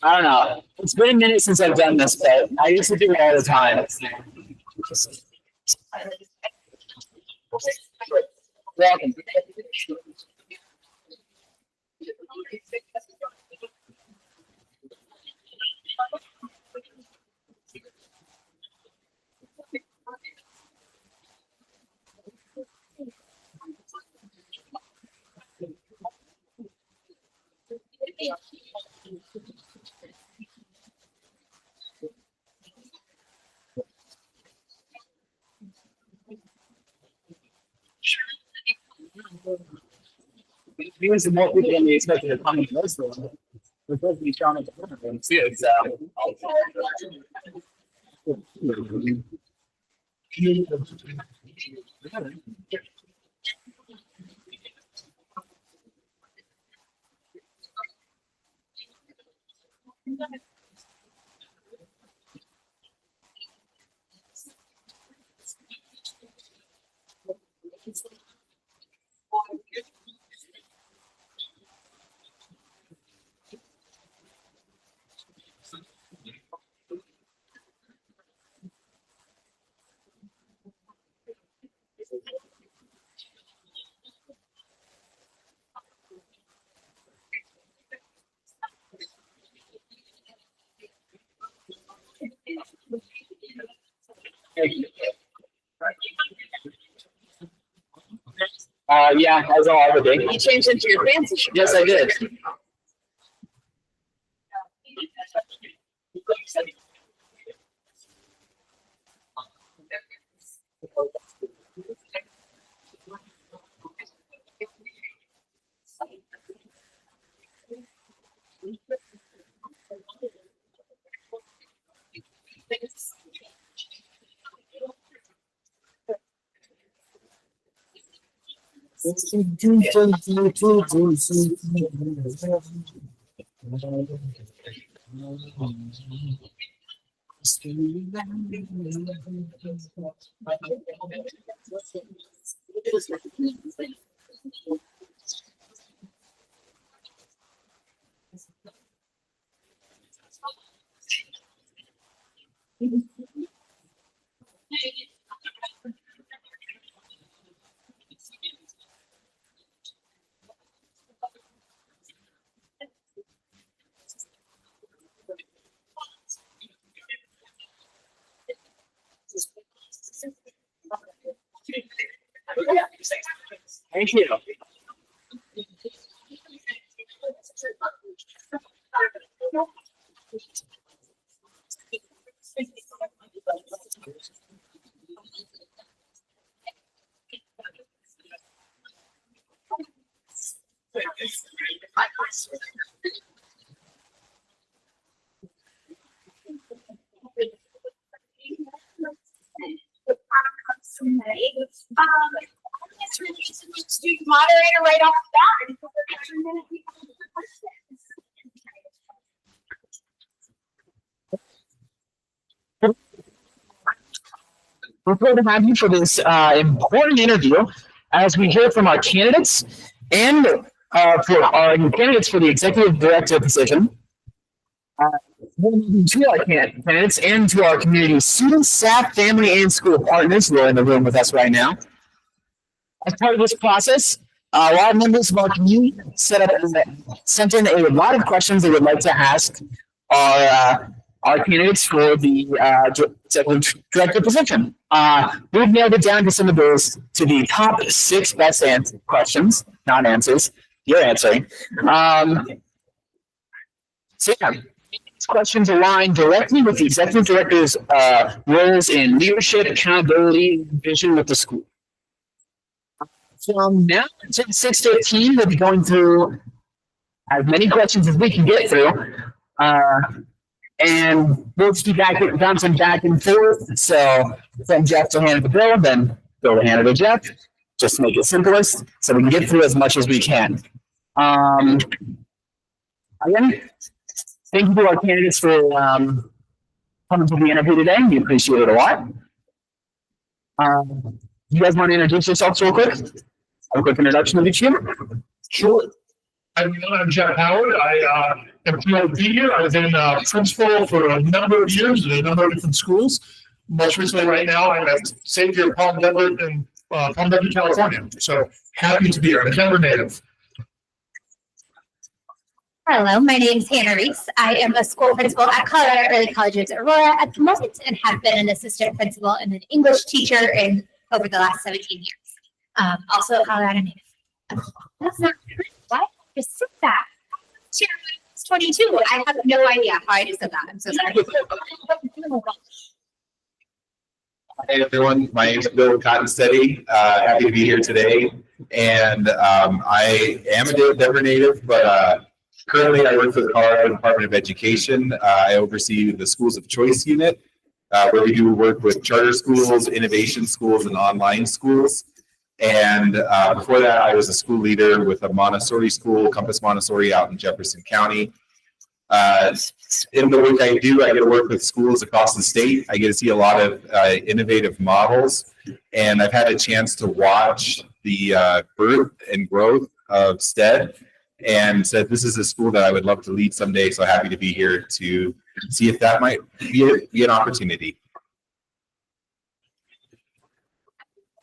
I don't know. It's been a minute since I've done this, but I used to do it all the time. Welcome. Because the more people than we expected to come into this room, we're supposed to be trying to come in too. So. Yeah, as all other day. You changed into your fancy shirt. Yes, I did. Thank you. Student moderator right off the bat. We're thrilled to have you for this important interview as we hear from our candidates and for our candidates for the executive director position. To our candidates and to our community students, staff, family, and school partners who are in the room with us right now. As part of this process, a lot of members of our community sent in a lot of questions they would like to ask our candidates for the executive director position. We've nailed it down to some of those to the top 6 best questions, not answers. You're answering. So yeah, these questions align directly with the executive director's roles in leadership, accountability, and vision with the school. From now until 6:15, we'll be going through as many questions as we can get through. And we'll just be bouncing back and forth. So from Jeff to Hannah to Bill, then Bill to Hannah to Jeff, just to make it simplest, so we can get through as much as we can. Again, thank you to our candidates for coming to the interview today. We appreciate it a lot. You guys want to introduce yourselves real quick? Have a quick introduction of each of you. Sure. I'm Jeff Howard. I am thrilled to be here. I've been principal for a number of years at a number of different schools. Most recently, right now, I'm at Xavier Palm Desert in Palm Desert, California. So happy to be here. I'm a Denver native. Hello, my name is Hannah Reese. I am a school principal at Colorado Early College's Aurora at the moment and have been an assistant principal and an English teacher over the last 17 years. Also a Colorado native. That's not true. What? Just sit back. It's 22. I have no idea how I just said that. I'm so sorry. Hey everyone, my name is Bill Cottonsteady. Happy to be here today. And I am a Denver native, but currently I work for the Colorado Department of Education. I oversee the Schools of Choice unit, where we do work with charter schools, innovation schools, and online schools. And before that, I was a school leader with a Montessori school, Compass Montessori, out in Jefferson County. In the work I do, I get to work with schools across the state. I get to see a lot of innovative models, and I've had a chance to watch the birth and growth of STED, and said this is a school that I would love to lead someday. So happy to be here to see if that might be an opportunity.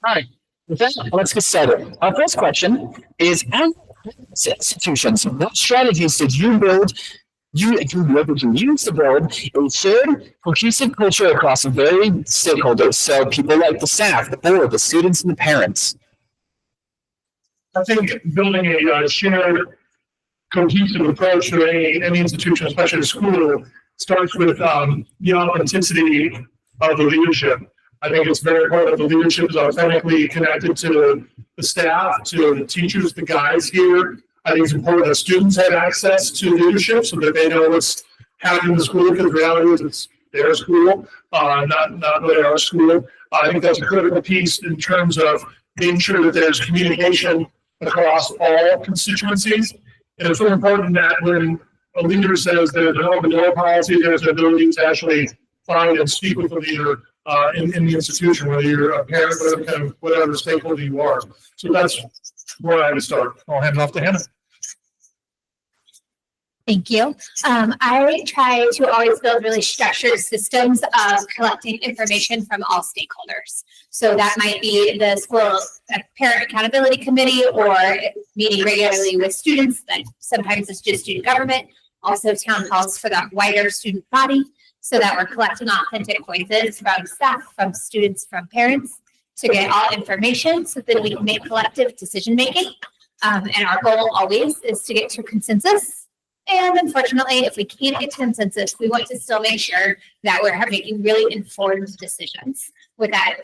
All right. With that, let's get started. Our first question is: as institutions, what strategies did you build? Did you use to build a shared, cohesive culture across various stakeholders? So people like the staff, the board, the students, and the parents. I think building a shared, cohesive approach to any institution, especially a school, starts with the authenticity of the leadership. I think it's very important that the leadership is authentically connected to the staff, to the teachers, the guys here. I think it's important that students have access to leadership so that they know what's happening in the school, because the reality is it's their school, not really our school. I think that's a critical piece in terms of being sure that there's communication across all constituencies. And it's really important that when a leader says there's an open door policy, there's an ability to actually find and speak with the leader in the institution, whether you're a parent, whatever stakeholder you are. So that's where I would start. I'll hand it off to Hannah. Thank you. I try to always build really structured systems of collecting information from all stakeholders. So that might be the school parent accountability committee, or meeting regularly with students. That sometimes it's just student government. Also town halls for that wider student body, so that we're collecting authentic voices from staff, from students, from parents, to get all information so that we can make collective decision making. And our goal always is to get to consensus. And unfortunately, if we can't get to consensus, we want to still make sure that we're making really informed decisions with that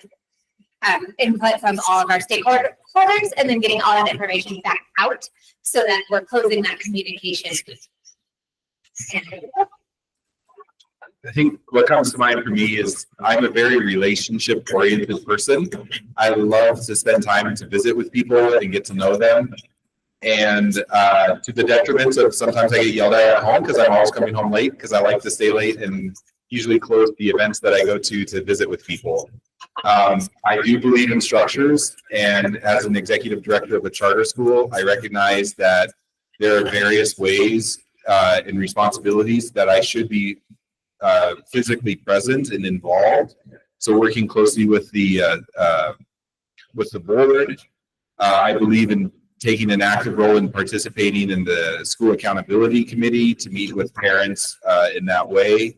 input from all of our stakeholders, and then getting all that information back out so that we're closing that communication. I think what comes to mind for me is I'm a very relationship oriented person. I love to spend time to visit with people and get to know them. And to the detriment of sometimes I get yelled at home because I'm always coming home late because I like to stay late and usually close the events that I go to visit with people. I do believe in structures, and as an executive director of a charter school, I recognize that there are various ways and responsibilities that I should be physically present and involved. So working closely with the board, I believe in taking an active role in participating in the school accountability committee to meet with parents in that way,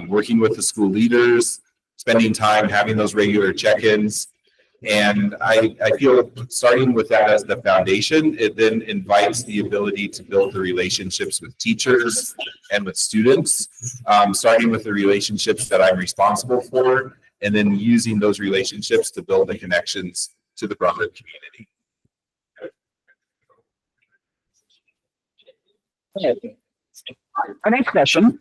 working with the school leaders, spending time having those regular check-ins. And I feel starting with that as the foundation, it then invites the ability to build the relationships with teachers and with students, starting with the relationships that I'm responsible for, and then using those relationships to build the connections to the broader community. Our next question.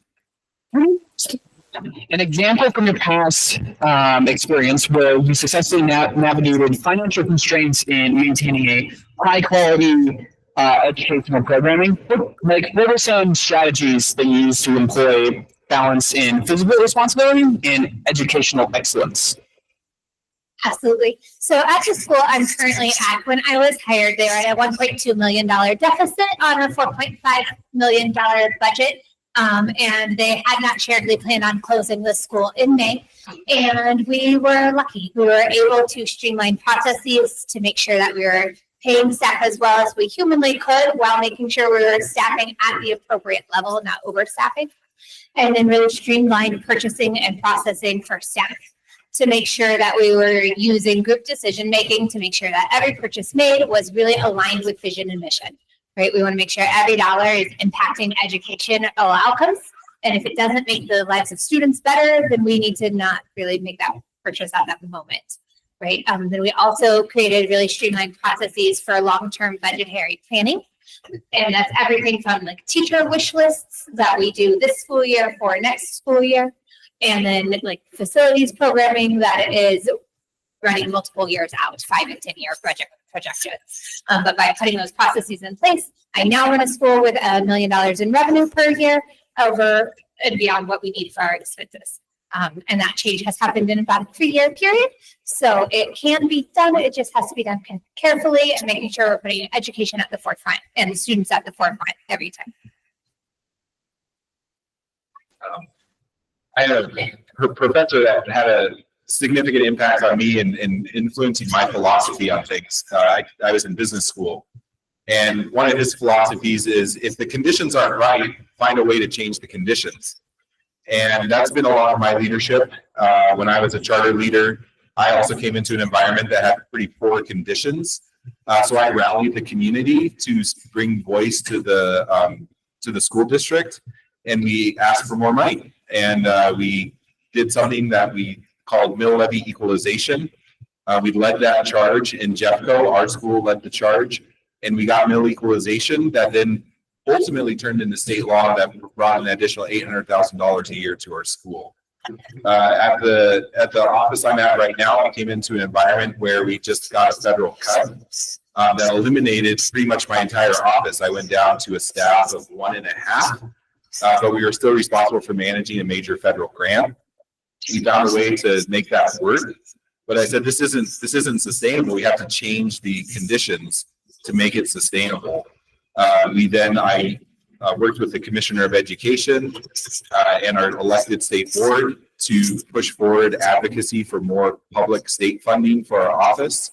An example from your past experience where you successfully navigated financial constraints in maintaining a high quality educational programming. What are some strategies that you use to employ balance in physical responsibility and educational excellence? Absolutely. So at the school I'm currently at, when I was hired, they were at a $1.2 million deficit on a $4.5 million budget. And they had not shared, they planned on closing the school in May. And we were lucky. We were able to streamline processes to make sure that we were paying staff as well as we humanly could while making sure we were staffing at the appropriate level, not overstaffing. And then really streamline purchasing and processing for staff to make sure that we were using group decision making to make sure that every purchase made was really aligned with vision and mission. Right, we want to make sure every dollar is impacting educational outcomes. And if it doesn't make the lives of students better, then we need to not really make that purchase at that moment. Right. Then we also created really streamlined processes for long-term budgetary planning. And that's everything from like teacher wish lists that we do this school year for next school year. And then like facilities programming that is running multiple years out, 5 and 10 year projections. But by putting those processes in place, I now run a school with $1 million in revenue per year over and beyond what we need for our expenses. And that change has happened in about a 3-year period. So it can be done. It just has to be done carefully and making sure we're putting education at the forefront and the students at the forefront every time. I had a professor that had a significant impact on me and influencing my philosophy on things. I was in business school, and one of his philosophies is if the conditions aren't right, find a way to change the conditions. And that's been a lot of my leadership. When I was a charter leader, I also came into an environment that had pretty poor conditions. So I rallied the community to bring voice to the school district, and we asked for more money. And we did something that we called mill levy equalization. We led that charge in Jeffco. Our school led the charge, and we got mill equalization that then ultimately turned into state law that brought an additional $800,000 a year to our school. At the office I'm at right now, I came into an environment where we just got a federal cut that eliminated pretty much my entire office. I went down to a staff of 1.5, but we were still responsible for managing a major federal grant. We found a way to make that work, but I said this isn't sustainable. We have to change the conditions to make it sustainable. I worked with the Commissioner of Education and our elected state board to push forward advocacy for more public state funding for our office.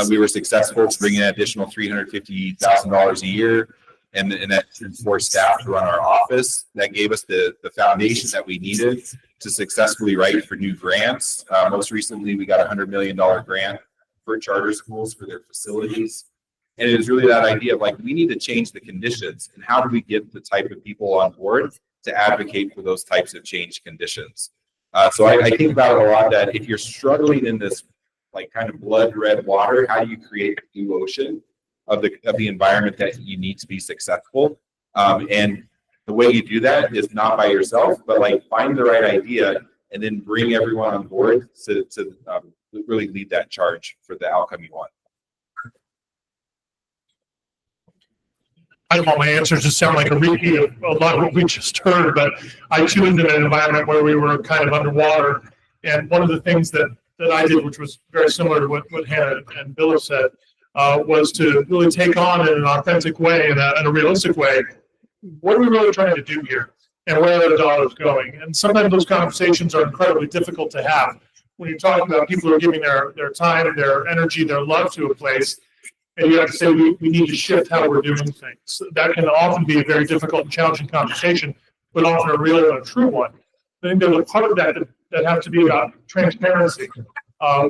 We were successful to bring in an additional $350,000 a year and that for staff to run our office. That gave us the foundation that we needed to successfully write for new grants. Most recently, we got a $100 million grant for charter schools for their facilities. And it was really that idea of like, we need to change the conditions, and how do we get the type of people on board to advocate for those types of change conditions? So I think about it a lot, that if you're struggling in this like kind of blood red water, how do you create a blue ocean of the environment that you need to be successful? And the way you do that is not by yourself, but like find the right idea and then bring everyone on board to really lead that charge for the outcome you want. I don't want my answers to sound like a repeat of a lot of what we just heard, but I tuned into an environment where we were kind of underwater. And one of the things that I did, which was very similar to what Hannah and Bill have said, was to really take on in an authentic way and a realistic way, what are we really trying to do here? And where are the dollars going? And sometimes those conversations are incredibly difficult to have. When you're talking about people who are giving their time, their energy, their love to a place, and you have to say, we need to shift how we're doing things. That can often be a very difficult and challenging conversation, but often a real and a true one. I think there's a part of that has to be about transparency.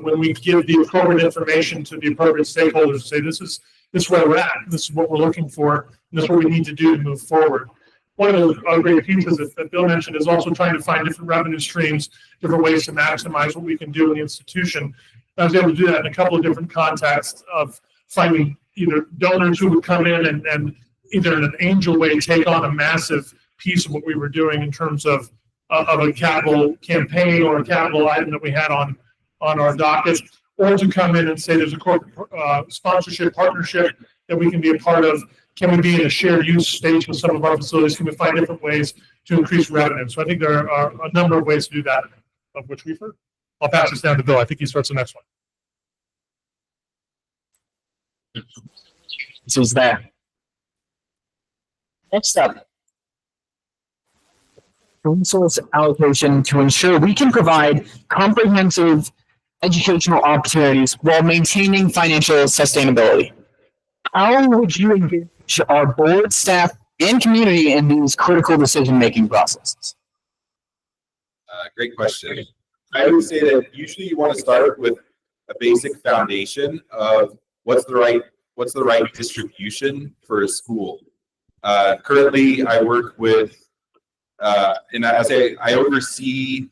When we give the appropriate information to the appropriate stakeholders, say this is where we're at, this is what we're looking for, and this is what we need to do to move forward. One of the great pieces that Bill mentioned is also trying to find different revenue streams, different ways to maximize what we can do in the institution. I was able to do that in a couple of different contexts of finding either donors who would come in and either in an angel way take on a massive piece of what we were doing in terms of a capital campaign or a capital item that we had on our docket, or to come in and say there's a corporate sponsorship partnership that we can be a part of. Can we be in a shared use stage with some of our facilities? Can we find different ways to increase revenue? So I think there are a number of ways to do that, of which we've heard. I'll pass this down to Bill. I think he starts the next one. This is there. Next up, resource allocation to ensure we can provide comprehensive educational opportunities while maintaining financial sustainability. How would you engage our board, staff, and community in these critical decision-making processes? Great question. I would say that usually you want to start with a basic foundation of what's the right distribution for a school. Currently, I work with, and I oversee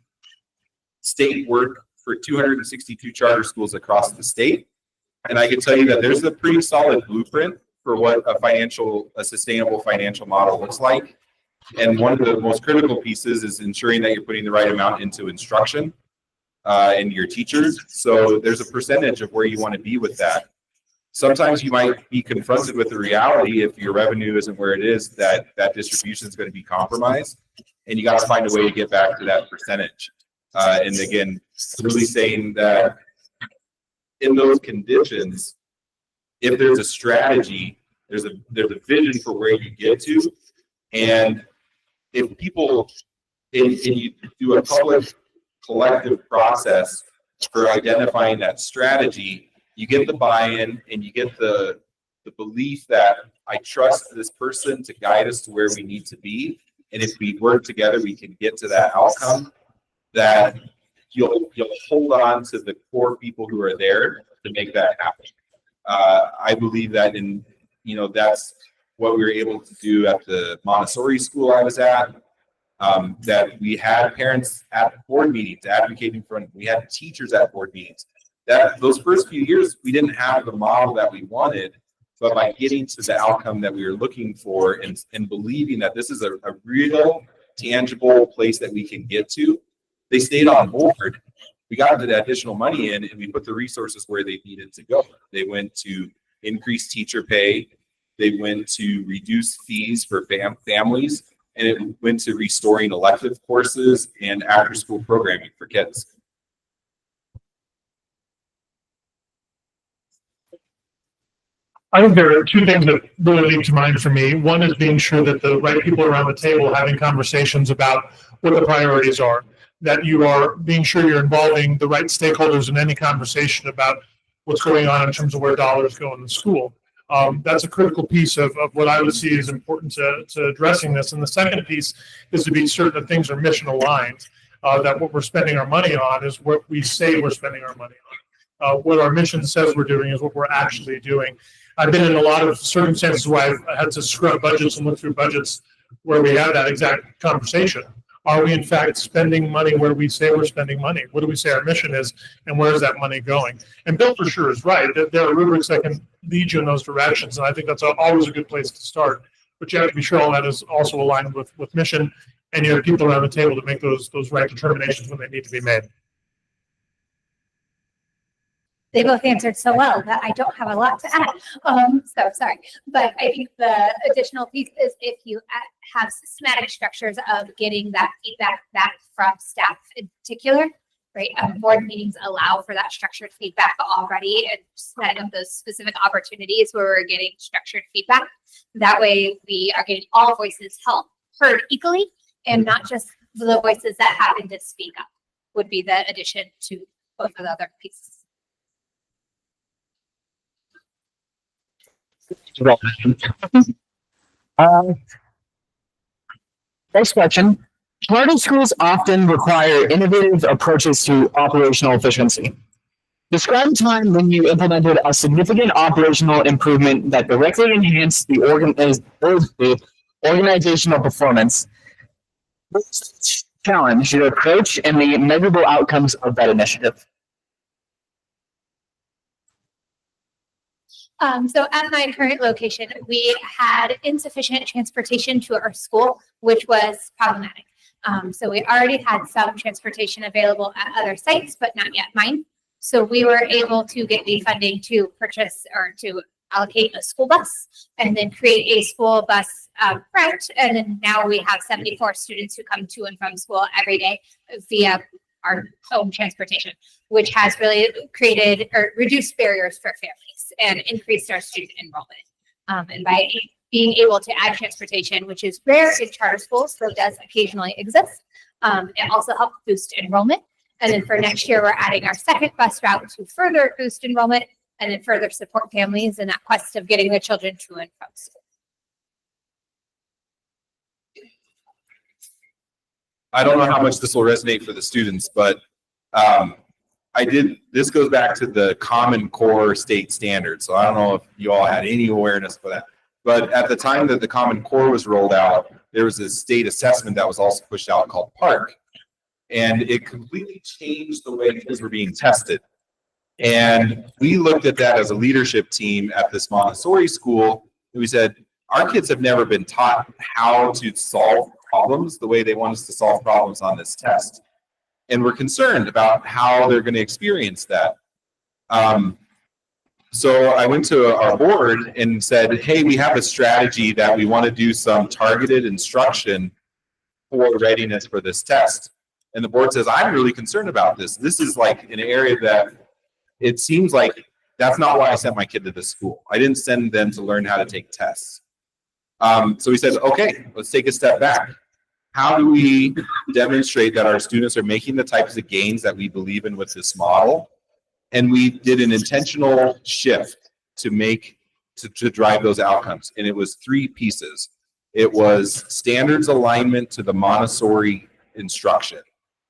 state work for 262 charter schools across the state. And I can tell you that there's a pretty solid blueprint for what a sustainable financial model looks like. And one of the most critical pieces is ensuring that you're putting the right amount into instruction and your teachers. So there's a percentage of where you want to be with that. Sometimes you might be confronted with the reality, if your revenue isn't where it is, that distribution is going to be compromised, and you got to find a way to get back to that percentage. And again, really saying that in those conditions, if there's a strategy, there's a vision for where you get to, and if people and you do a public collective process for identifying that strategy, you get the buy-in and you get the belief that I trust this person to guide us to where we need to be, and if we work together, we can get to that outcome. That you'll hold on to the core people who are there to make that happen. I believe that that's what we were able to do at the Montessori school I was at. That we had parents at board meetings advocating for it. We had teachers at board meetings. That those first few years, we didn't have the model that we wanted, but by getting to the outcome that we were looking for and believing that this is a real, tangible place that we can get to, they stayed on board. We got the additional money in, and we put the resources where they needed to go. They went to increase teacher pay. They went to reduce fees for families, and it went to restoring elective courses and after-school programming for kids. I think there are two things that really leap to mind for me. One is being sure that the right people around the table having conversations about what the priorities are, that you are being sure you're involving the right stakeholders in any conversation about what's going on in terms of where dollars go in the school. That's a critical piece of what I would see as important to addressing this. And the second piece is to be certain that things are mission aligned, that what we're spending our money on is what we say we're spending our money on. What our mission says we're doing is what we're actually doing. I've been in a lot of circumstances where I've had to scrub budgets and look through budgets where we have that exact conversation. Are we in fact spending money where we say we're spending money? What do we say our mission is, and where is that money going? And Bill for sure is right. There are rubrics that can lead you in those directions, and I think that's always a good place to start. But you have to be sure all that is also aligned with mission, and you have people around the table to make those right determinations when they need to be made. They both answered so well that I don't have a lot to add. So sorry. But I think the additional piece is if you have systematic structures of getting that feedback back from staff in particular, right? Board meetings allow for that structured feedback already and setting up those specific opportunities where we're getting structured feedback. That way we are getting all voices heard equally and not just the voices that happen to speak up would be the addition to both of the other pieces. Next question. Charter schools often require innovative approaches to operational efficiency. Describe a time when you implemented a significant operational improvement that directly enhanced the organizational performance. What's the challenge, your approach, and the measurable outcomes of that initiative? So at my current location, we had insufficient transportation to our school, which was problematic. So we already had some transportation available at other sites, but not yet mine. So we were able to get the funding to purchase or to allocate a school bus and then create a school bus route. And then now we have 74 students who come to and from school every day via our own transportation, which has really created or reduced barriers for families and increased our student enrollment. And by being able to add transportation, which is rare in charter schools, so does occasionally exist, it also helped boost enrollment. And then for next year, we're adding our second bus route to further boost enrollment and then further support families in that quest of getting their children to and from school. I don't know how much this will resonate for the students, but this goes back to the Common Core state standard. So I don't know if you all had any awareness for that. But at the time that the Common Core was rolled out, there was a state assessment that was also pushed out called PARC. And it completely changed the way kids were being tested. And we looked at that as a leadership team at this Montessori school. And we said, our kids have never been taught how to solve problems the way they want us to solve problems on this test. And we're concerned about how they're going to experience that. So I went to our board and said, hey, we have a strategy that we want to do some targeted instruction for readiness for this test. And the board says, I'm really concerned about this. This is like an area that it seems like that's not why I sent my kid to this school. I didn't send them to learn how to take tests. So we said, okay, let's take a step back. How do we demonstrate that our students are making the types of gains that we believe in with this model? And we did an intentional shift to drive those outcomes. And it was 3 pieces. It was standards alignment to the Montessori instruction.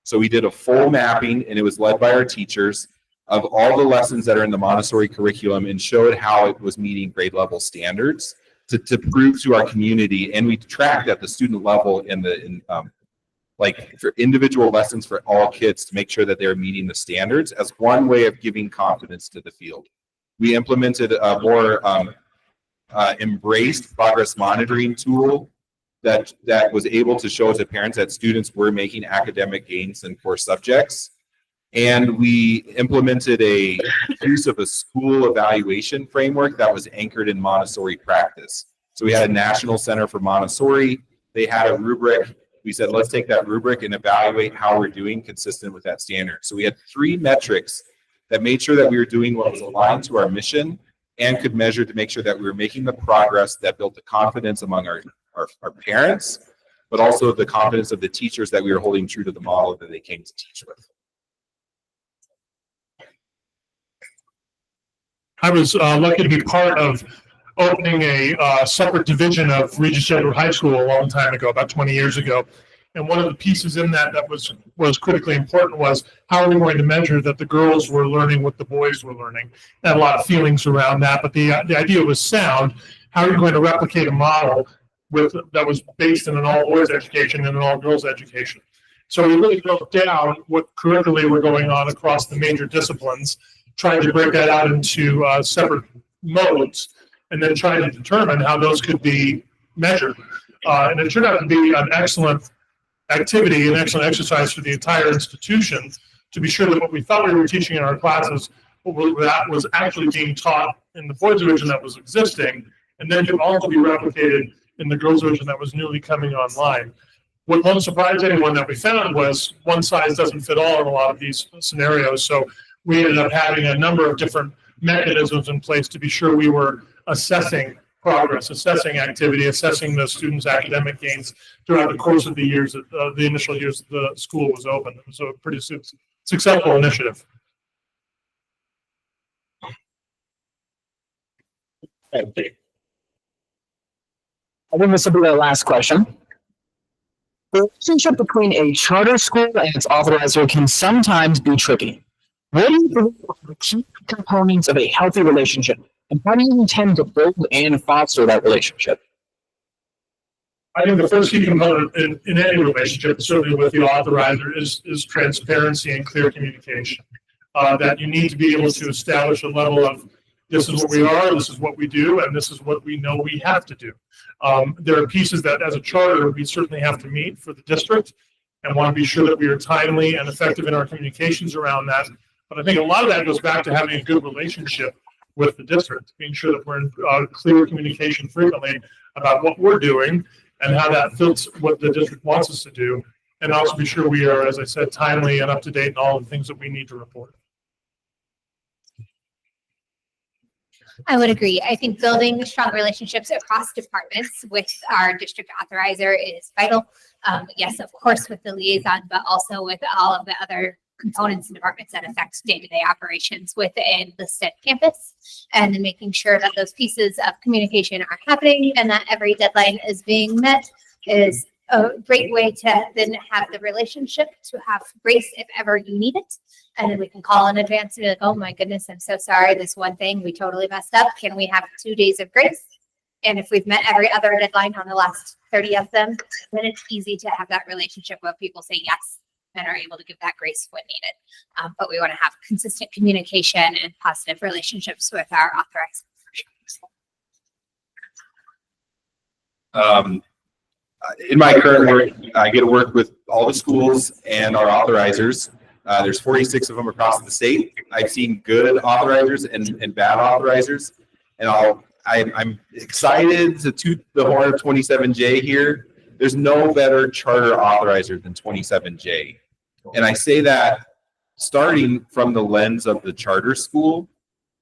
So we did a full mapping, and it was led by our teachers, of all the lessons that are in the Montessori curriculum and showed how it was meeting grade level standards to prove to our community. And we tracked at the student level like for individual lessons for all kids to make sure that they're meeting the standards as one way of giving confidence to the field. We implemented a more embraced progress monitoring tool that was able to show to parents that students were making academic gains in core subjects. And we implemented a use of a school evaluation framework that was anchored in Montessori practice. So we had a National Center for Montessori. They had a rubric. We said, let's take that rubric and evaluate how we're doing consistent with that standard. So we had 3 metrics that made sure that we were doing what was aligned to our mission and could measure to make sure that we were making the progress that built the confidence among our parents, but also the confidence of the teachers that we were holding true to the model that they came to teach with. I was lucky to be part of opening a separate division of Regis Edward High School a long time ago, about 20 years ago. And one of the pieces in that was critically important was how are we going to measure that the girls were learning what the boys were learning? And a lot of feelings around that, but the idea was sound. How are you going to replicate a model that was based in an all-boys education and an all-girls education? So we really broke down what curricula were going on across the major disciplines, trying to break that out into separate modes, and then trying to determine how those could be measured. And it turned out to be an excellent activity, an excellent exercise for the entire institution to be sure that what we thought we were teaching in our classes, that was actually being taught in the boys division that was existing, and then could also be replicated in the girls division that was newly coming online. What won't surprise anyone that we found was one size doesn't fit all in a lot of these scenarios. So we ended up having a number of different mechanisms in place to be sure we were assessing progress, assessing activity, assessing the students' academic gains throughout the course of the years, the initial years the school was open. It was a pretty successful initiative. I think this will be the last question. The relationship between a charter school and its authorizer can sometimes be tricky. What do you believe are the key components of a healthy relationship, and how do you intend to build and foster that relationship? I think the first key component in any relationship, certainly with the authorizer, is transparency and clear communication. That you need to be able to establish a level of this is what we are, this is what we do, and this is what we know we have to do. There are pieces that, as a charter, we certainly have to meet for the district and want to be sure that we are timely and effective in our communications around that. But I think a lot of that goes back to having a good relationship with the district, being sure that we're in clear communication frequently about what we're doing and how that fits what the district wants us to do, and also be sure we are, as I said, timely and up to date in all the things that we need to report. I would agree. I think building strong relationships across departments with our district authorizer is vital. Yes, of course, with the liaison, but also with all of the other components and departments that affect day-to-day operations within the STED campus, and then making sure that those pieces of communication are happening and that every deadline is being met is a great way to then have the relationship, to have grace if ever you need it. And then we can call in advance and be like, oh my goodness, I'm so sorry. This one thing we totally messed up. Can we have 2 days of grace? And if we've met every other deadline on the last 30 of them, then it's easy to have that relationship where people say yes and are able to give that grace when needed. But we want to have consistent communication and positive relationships with our authorized. In my current work, I get to work with all the schools and our authorizers. There's 46 of them across the state. I've seen good authorizers and bad authorizers, and I'm excited to toot the horn of 27J here. There's no better charter authorizer than 27J. And I say that starting from the lens of the charter school,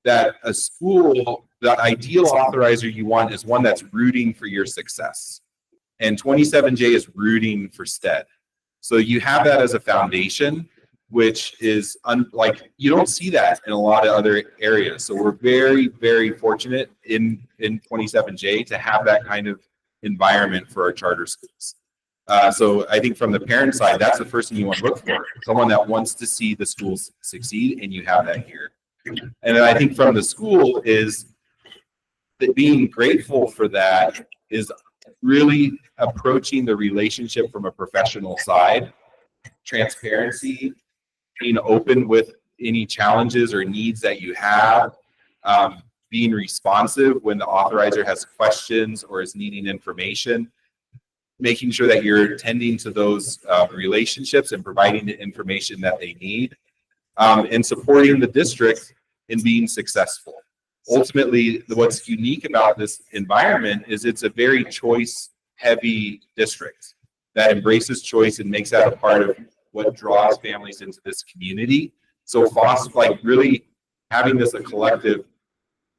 that a school, the ideal authorizer you want is one that's rooting for your success. And 27J is rooting for STED. So you have that as a foundation, which is like you don't see that in a lot of other areas. So we're very, very fortunate in 27J to have that kind of environment for our charter schools. So I think from the parent side, that's the first thing you want to look for, someone that wants to see the schools succeed, and you have that here. And then I think from the school is that being grateful for that is really approaching the relationship from a professional side, transparency, being open with any challenges or needs that you have, being responsive when the authorizer has questions or is needing information, making sure that you're attending to those relationships and providing the information that they need, and supporting the district in being successful. Ultimately, what's unique about this environment is it's a very choice-heavy district that embraces choice and makes that a part of what draws families into this community. So like really having this a collective,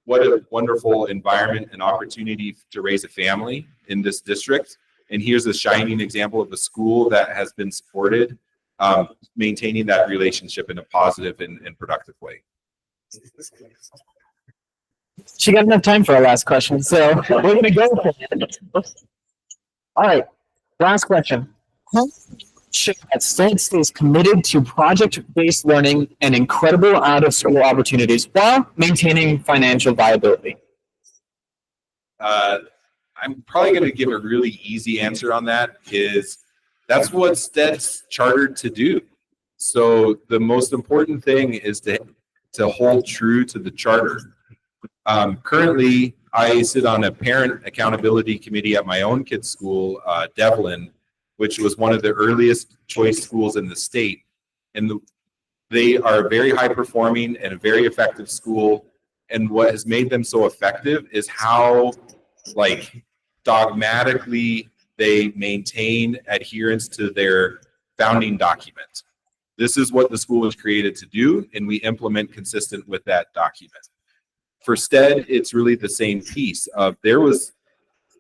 what a wonderful environment and opportunity to raise a family in this district. And here's a shining example of a school that has been supported, maintaining that relationship in a positive and productive way. She got enough time for our last question, so we're gonna go for it. All right, last question. How should that state stays committed to project-based learning and incredible out-of-school opportunities while maintaining financial viability? I'm probably going to give a really easy answer on that. Is that's what STED's chartered to do. So the most important thing is to hold true to the charter. Currently, I sit on a parent accountability committee at my own kid's school, Devlin, which was one of the earliest choice schools in the state. And they are very high performing and a very effective school. And what has made them so effective is how dogmatically they maintain adherence to their founding document. This is what the school was created to do, and we implement consistent with that document. For STED, it's really the same piece of there was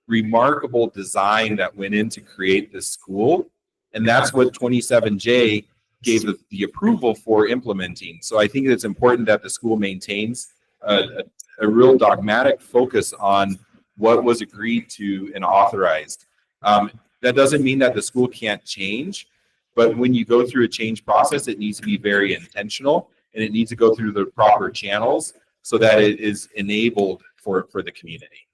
remarkable design that went in to create this school, and that's what 27J gave the approval for implementing. So I think it's important that the school maintains a real dogmatic focus on what was agreed to and authorized. That doesn't mean that the school can't change, but when you go through a change process, it needs to be very intentional, and it needs to go through the proper channels so that it is enabled for the community.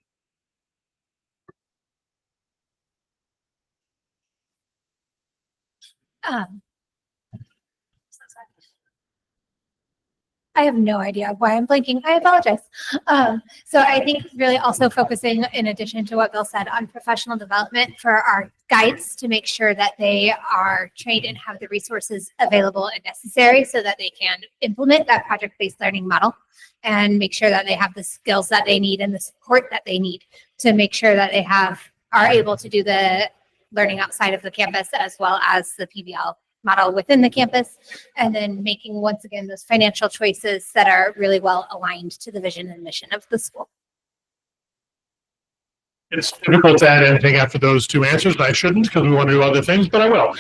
I have no idea why I'm blinking. I apologize. So I think really also focusing, in addition to what Bill said, on professional development for our guides to make sure that they are trained and have the resources available and necessary so that they can implement that project-based learning model and make sure that they have the skills that they need and the support that they need to make sure that they are able to do the learning outside of the campus as well as the PBL model within the campus, and then making, once again, those financial choices that are really well aligned to the vision and mission of the school. It's difficult to add anything after those two answers. I shouldn't because we want to do other things, but I will.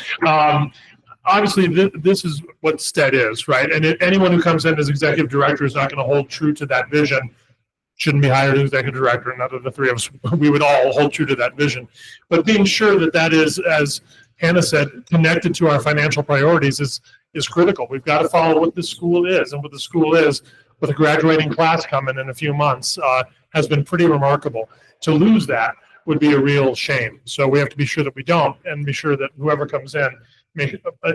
Obviously, this is what STED is, right? And anyone who comes in as executive director is not going to hold true to that vision. Shouldn't be hired as executive director, and out of the three of us, we would all hold true to that vision. But being sure that that is, as Hannah said, connected to our financial priorities is critical. We've got to follow what the school is, and what the school is with a graduating class coming in a few months has been pretty remarkable. To lose that would be a real shame. So we have to be sure that we don't, and be sure that whoever comes in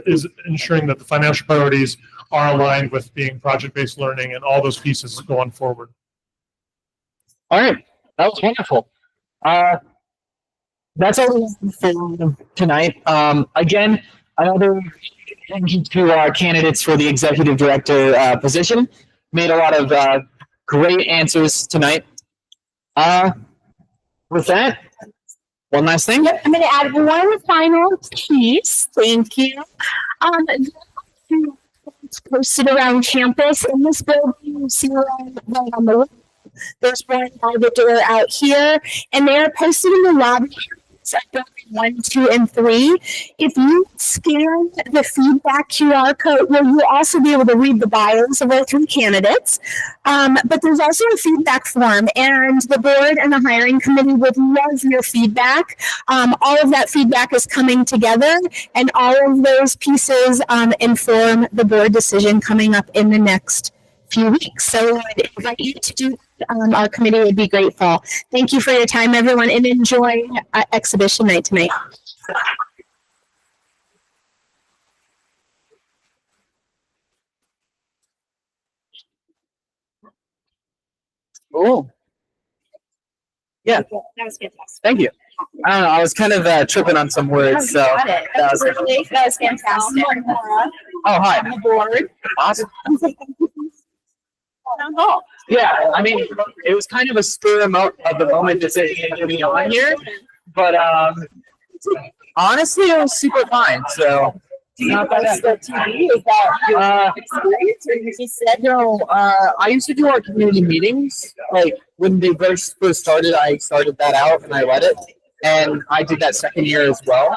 is ensuring that the financial priorities are aligned with being project-based learning and all those pieces going forward. All right, that was wonderful. That's all we have for tonight. Again, another thank you to our candidates for the executive director position. Made a lot of great answers tonight. With that, one last thing. Yep, I'm going to add one final piece. Thank you. It's posted around campus in this building. You see right on the left. There's one by the door out here, and they are posted in the lobby at building 1, 2, and 3. If you scan the feedback QR code, well, you'll also be able to read the bios of our 3 candidates. But there's also a feedback form, and the board and the hiring committee would love your feedback. All of that feedback is coming together, and all of those pieces inform the board decision coming up in the next few weeks. So I would invite you to do our committee would be grateful. Thank you for your time, everyone, and enjoy exhibition night tonight. Cool. Yeah. That was fantastic. Thank you. I don't know. I was kind of tripping on some words, so That was fantastic. oh, hi. On the board. Awesome. Oh. Yeah, I mean, it was kind of a spur of the moment decision to be on here, but honestly, it was super fine. So not bad. The TV, is that your experience, or you just said No, I used to do our community meetings. Like when they first started, I started that out and I led it, and I did that second year as well.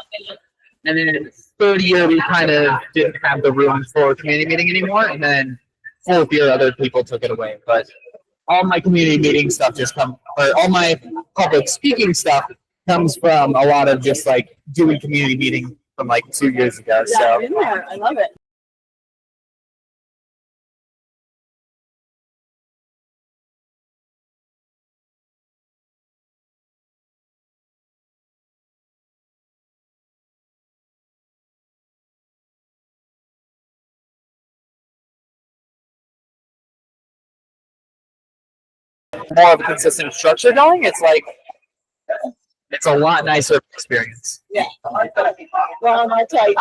And then third year, we kind of didn't have the room for community meeting anymore, and then fourth year, other people took it away. But all my community meeting stuff or all my public speaking stuff comes from a lot of just like doing community meeting from like 2 years ago. Yeah, So I'm in there. I love it. more of a consistent structure going, it's a lot nicer experience. Yeah. Well, I'll tell you.